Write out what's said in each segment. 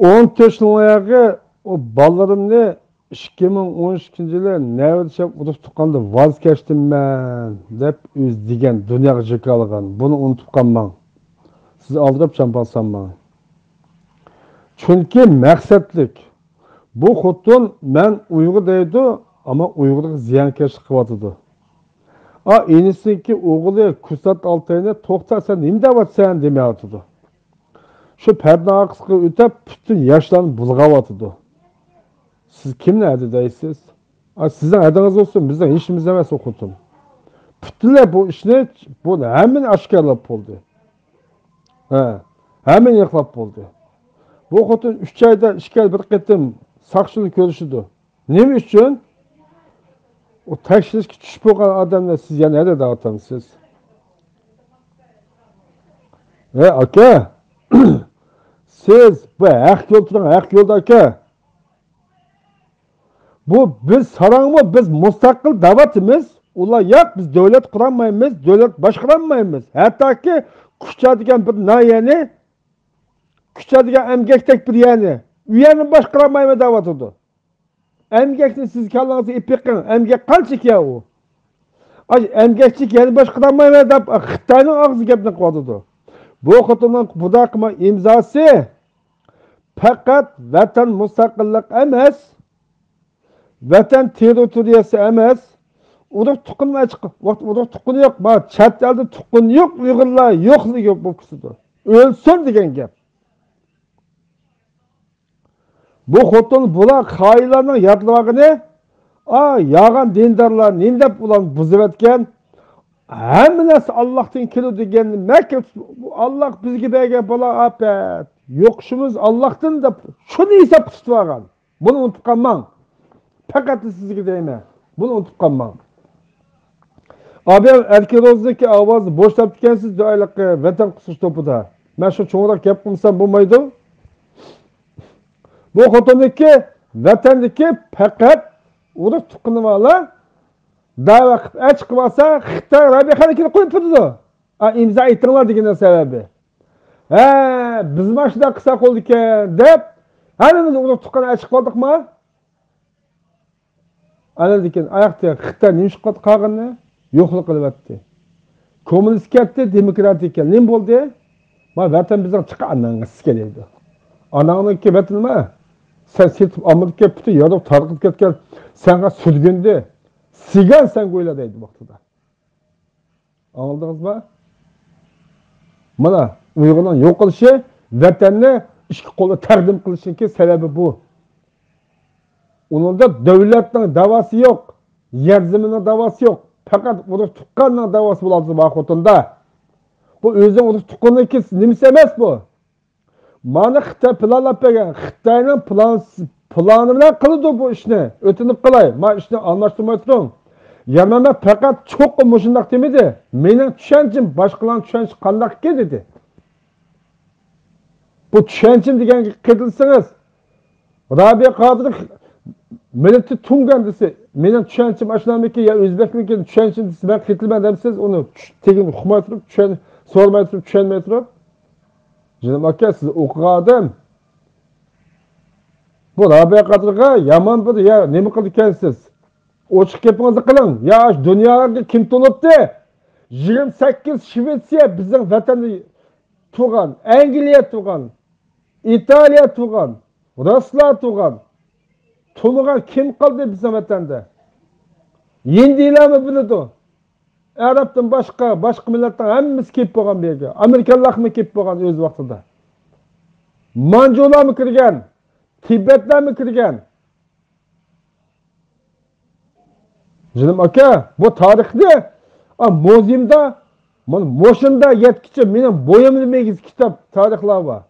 14 oyağı o ballarımni 2013-yili navbatcha urush tuqqanda vaz kechdim men deb o'z degan dunyoga jiqalgan. Buni unutib qolmang. Siz aldırıp champalsanman. Chunki maqsadlik. Bu xotin men Uyg'ur deydi, ama Uyg'urga ziyonkashlik qilyotidi. Enisinki o'g'li Kusat Altayni to'xta sen nima deyapsan demayotidi. Shu parda arkasına o'tib bütün yoshlarni bulg'ayotidu. Siz kimni adi deysiz? Sizin adınız olsun, bizden işimiz emas o'qitim. Bütünler bu ishni, buni hammani oshkorlab bo'ldi. Hammani yo'qlab bo'ldi. Bu xotin 3 oyda 2 bir qatim saqchilik ko'rishdi. Nima uchun? O tekshirishga tushib bo'lgan odamlar siz yana nima deyapsiz? Aka, siz bu haq yo'l turing, haq yo'lda aka. Bu biz sarangmı, biz mustaqil davlatimiz. Ular yok, biz devlet kuramayız, devlet başkuramayız. Hatta ki Kuşçadigan bir nayeni, Kuşçadigan emgektek bir yani. Üyenin başkuramayız davatıdı. Emgekli siz kallanızı ipekin, emgek kaçık ya o. Emgekçik yani başkuramayız da Xitay'ın ağzı gebini kovadıdı. Bu kutunun bu dakima imzası fakat vatan mustaqillik emas. Vatan territoriyası emas. Uruq tuqqun açık. Uruq tuqqun yok. Bak chat elde tuqqun yok. Uyg'urlar yo'qligi yok bu kisidir. Ölsün degan gap. Bu xotin bular xaylarning yodlog'ini yağan dindarlar nindep ulan buzib etgan. Hamma narsa Allohdan keladi degan Allah bizga bergan bola afat. Yo'qishimiz Allohdan deb shuni hisob tutib olgan. Buni unutib qolmang. Fakat sizga deyman. Bunu unutib qolmang. Abi Erkin Roz'daki avazı boşlap tükensiz döylik vatan kusuş topuda. Ben şu çoğurak yapmışsam bulmaydı. Bu xotindagi vatandagi fakat uruq tuqqunivalla da'va qilib chiqib olsa Xitoy Rabihanikini qo'yib turdi. İmzo aytinglar degan sababi. Biz mana shunday qilsak bo'ldi ekan deb hammamiz uruq tuqqan chiqib qoldikmi? Ana degan oyoqda Xitoy nima ish qilganini yo'qlik qilyapti. Kommunist ketdi, demokratik keldi. Nima bo'ldi? Ma vatan bizdan chiqqandan keladi. Ananınki vatan nima? Sen setib Amerika bütün yarıb tarqib ketgan senga sürgündü. Sigan sen qo'yla deydi vaqtida. Anladingizmi? Mana Uyg'urlar yo'q qilishi vatanni ikki qo'lda taqdim qilishning sababi bu. Onun da devletinin davası yok. Yer zeminin davası yok. Fakat uruq tuqqanning davası bo'ladi bu xotunda. Bu o'zining uruq tuqqanniki nimasi emas bu. Mana Xitoy planlab bergan. Xitoyning plani bilan qildi bu ishni. O'tinib qilay. Men ishni almashtirmay turing. Yermanda faqat cho'qqi mushundaq demidi. Mening tushunchim boshqalarning tushunchi qandaq dedi. Bu tushunchim degan qidilsangiz Rabiya Qodir milleti tungan dese, mening tushunchim ashunamiki ya o'zbekniki tushunchim desa men qitilman demsiz, uni tegin uqmay turib, so'rmay turib, tushunmay turib. Jinim aka, siz o'qigan bu Rabiya Qodirga yomon bir ya nima qildi ekansiz? Ochiq gapingizni qiling. Ya dunyoga kim to'libdi? 28 Shvetsiya bizning vatanda tug'an, Angliya tug'an, İtalya tug'an, Ruslar tug'an. Tuluğan kim kaldı bizim vatanda? Yendiler mi bildi? Arap'tan başka milletten hemmimiz kip boğan bir yerge. Amerikalılar mı kip boğan öz vaktinde? Mancular mı kirgen? Tibetler mi kirgen? Canım aka, bu tarihte muzeumda, moşunda yetkiçe benim boyamını megiz kitap tarihler var.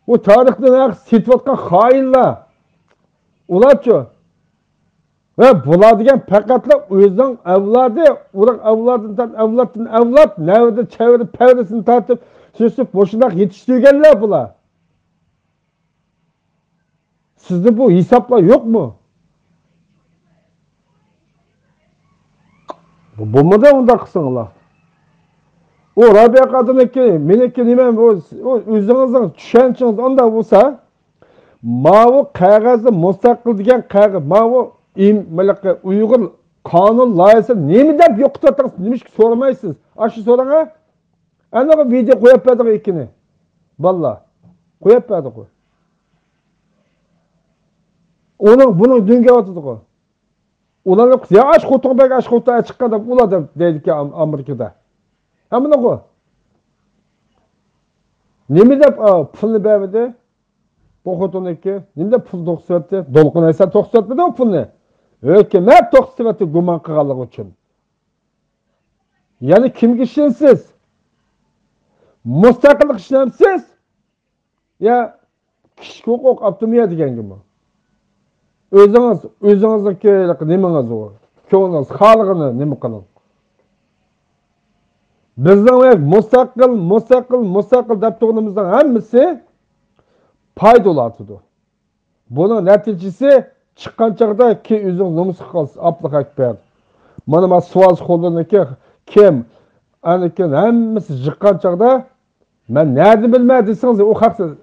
Bu tarihten setvatkan hainler. Ularçı. Ve bular degan faqatla o'zining avlodi, uning avlodidan avlod navida çevirip pevresini tartib, sesip boşuna yetiştirganlar bular. Sizde bu hesaplar yok mu? Bu bo'lmada unda qilsanglar. O Rabia kadıniki, meniki nime o o'zingizning tushanchingiz unda bo'lsa, mavu qog'ozni mustaqil degan qog'oz, mavu Uyg'ur qonun loyihasi nima deb yo'qotasiz? Nima ish so'ramaysiz? Aşı so'ranga, ana bu video qo'yib berdik ikkini. Valla, qo'yib berdik. Onun bunu dünge oturdu. Ular ya aç kutuğu bek aç kutuğa çıkkanda ular da dedi ki Amerika'da. Hem ne ko? Nemi de pulunu verdi? Bu kutuğun ki. Nemi de pul toksuvetti? Dolkun esen toksuvetti de o pulunu. Öyle ne toksuvetti guman kıgalık için. Yani kim kişinsiz? Mustakillik işlemsiz? Ya kişi hukuk aptımıya diyen gibi. Özünüzdeki nemeniz o. Çoğunuz halıgını nemi kılın. Bizden mustaqil dep tuğunumuzdan hemmisi paydalı atıdı. Bunun neticesi çıkan çağda ki özün nomusu kalsın, aplık akber. Bana suaz kolduğunda ki kim, anikin hemmisi çıkan çağda ben nerede bilmediyseniz o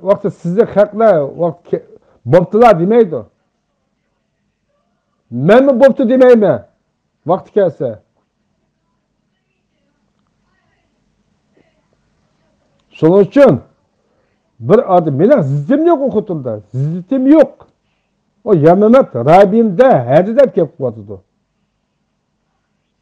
vakti size hakla boptular demeydi. Ben mi boptu demeyme? Vakti gelse. Şunun için bir adım, benim zizim yok okutulda. Zizim yok. O Mehmet Rabi'mde hadi de kep kuatıdı.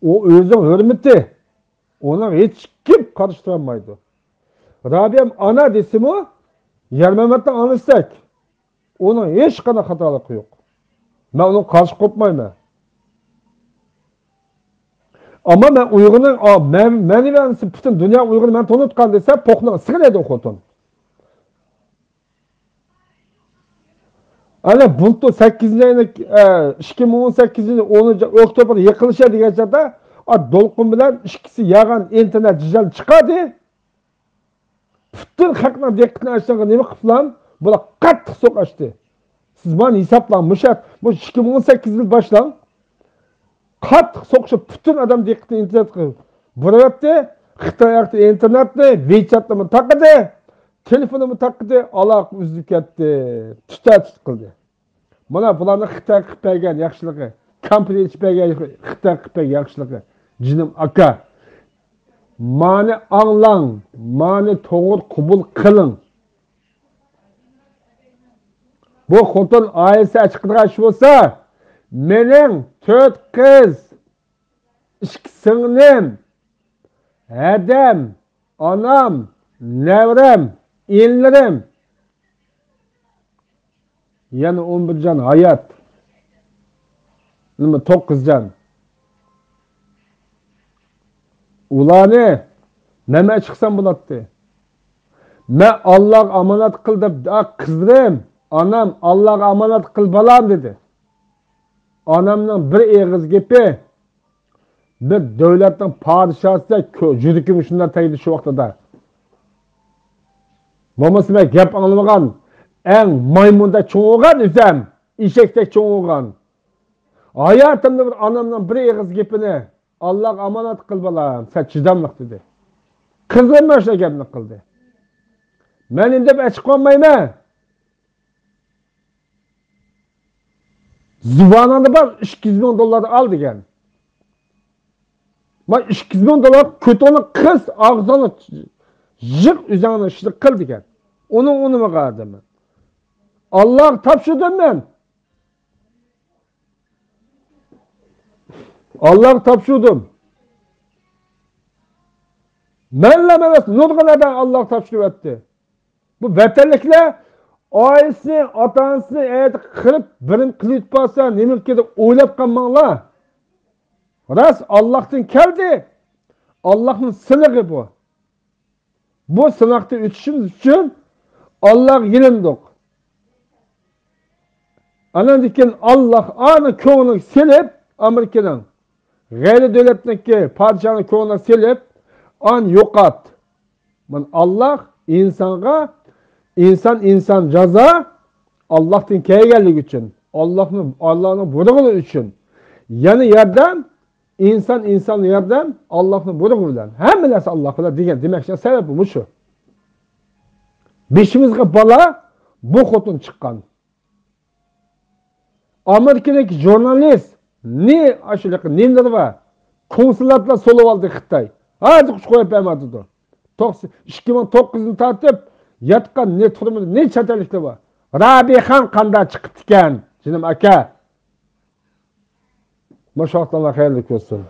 O özün hürmeti. Ona hiç kim karıştıramaydı. Rabi'm ana desim o, Mehmet'ten anırsak. Onun hiç kadar hatalık yok. Ben onu karşı kopmayayım. Ama ben Uygur'un, ben bütün dünya Uygur'u ben tanıtkan dese, pokuna sıkı neydi okutun. Hani buldu 8. ayında 2018'in 10. Oktober yıkılışa diyecek de dolkun bilen ikisi yağan internet cücel çıkardı. Bütün halkına dikkatini açtığında ne mi kıplan? Bu da kattık sok açtı. Siz bana hesaplanmışat. Bu 2018 yıl başlan. Kattık sokuşu bütün adam dikkatini internet kıldı. Burada Xitay ayakta internetni, WeChat'ni takıdı. Telefonumu takıdı. Allah üzüp ketdi. Tüt kıldı. Bana bularni Xitay qilib bergan yaxshiligi, kompaniya ichib bergan Xitay qilib bergan yaxshiligi. Jinim aka. Mani anglang, mani to'g'ri qabul qiling. Bu xotin oilasi chiqirgan bo'lsa, mening 4 qiz, 2 singlim, adam, onam, nevram, inlarim, yana 11 jon hayot. Nima 9 jon. Ularni nima chiqsam bo'ladi? Men Alloh omonat qil deb qizim, onam Alloh omonat qil balam dedi. Onamning bir eg'iz gapi bir davlatning podshosi juda kim shunday tegdi shu vaqtida. Bo'lmasa men gap anglamagan, eng maymunda cho'g'an o'zim, eshakdek cho'g'an. Hayotimda bir onamning bir eg'iz gapini Alloh omonat qil balam, sen chidamliq dedi. Qizim mana shu gapni qildi. Men endi achib qolmayman. Zubananı bak 200 bin dolar al degan. Bak 200 bin dolar kötünü kız ağzını jık üzerine işlik kıl degan. Onu mu qardım ben? Allah tapşırdım ben. Allah tapşırdım. Menle menes nurgılardan Allah tapşırıp etti. Bu vatanlikler ailesini, atasını eğer kırıp birim kılıp basa nemlik edip oylap kalmanlar. Ras Allah'tan geldi. Allah'ın sınığı bu. Bu sınakta üçümüz için Allah yenildik. Anandikin Allah anı çoğunu silip Amerika'dan gayri devletindeki padişahın çoğunu silip an yokat. Allah insana İnsan ceza Allah'tan geldiği için, Allah'ın buyrug'u için. Yani yerden inson yordam Allohning buyrug'i bilan. Hamma narsa Alloh bilan degan demakchi sababi bu shu. Beshimizga bola bu xotin chiqqan. Amerikadagi jurnalist ne aşırı neler var? Konsulatla solup aldı Xitay. Hadi kuş koyup vermedi. 2009'unu tartıp yatkan ne turumunda ne çatalıklı var. Rabihan kanda çıktı iken. Canım aka. Maşallah hayırlı olsun.